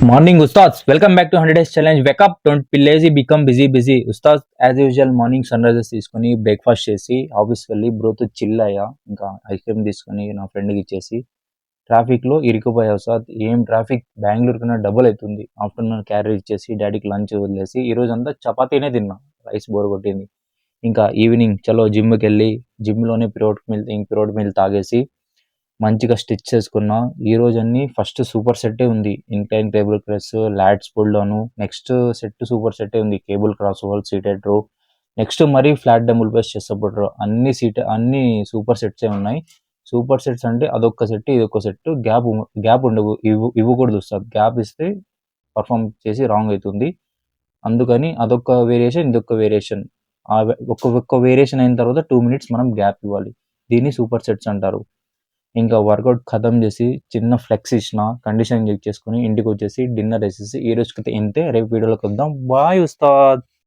Morning, Ustads. Welcome back to 100 Days Challenge. Wake up, don't be lazy, become busy. Ustads, as usual morning sun rises తీసుకొని breakfast చేసి ఆఫీస్కి వెళ్ళి బ్రోతో chill అయ్యా. ఇంకా ice cream తీసుకొని నా ఫ్రెండ్కి ఇచ్చేసి ట్రాఫిక్లో ఇరుక్కుపోయా. ఉస్తాద్, ఏం ట్రాఫిక్, బెంగళూరు కన్నా డబుల్ అవుతుంది. ఆఫ్టర్నూన్ క్యారీ ఇచ్చేసి డాడీకి లంచ్ వదిలేసి ఈ రోజు అంతా చపాతీనే తిన్నా, రైస్ బోర్ కొట్టింది. ఇంకా ఈవినింగ్ చలో జిమ్కి వెళ్ళి జిమ్లోనే పిరోడ్ మిల్ తాగేసి మంచిగా స్టిచ్ చేసుకున్నా. ఈ రోజు అన్ని ఫస్ట్ సూపర్ సెట్టే ఉంది. Incline table press, lats pull down. Next set super సెట్టే ఉంది. Cable cross over, seated row. Next మరీ flat double press, chest support row. అన్ని సూపర్ సెట్సే ఉన్నాయి. సూపర్ సెట్స్ అంటే అదొక్క సెట్ ఇదొక సెట్, గ్యాప్ ఉండవు. ఇవ్వకూడదు సార్. గ్యాప్ ఇస్తే పర్ఫామ్ చేసి రాంగ్ అవుతుంది. అందుకని అదొక వేరియేషన్, ఇదొక వేరియేషన్. ఒక్కొక్క వేరియేషన్ అయిన తర్వాత 2 minutes మనం గ్యాప్ ఇవ్వాలి. దీన్ని సూపర్ సెట్స్ అంటారు. ఇంకా వర్కౌట్ ఖతం చేసి చిన్న ఫ్లెక్స్ ఇచ్చిన, కండిషన్ చెక్ చేసుకుని ఇంటికి వచ్చేసి డిన్నర్ వేసేసి ఈ రోజుకి ఇంతే. రేపు వీడియోలోకి వద్దాం. బాయ్ ఉస్తాద్.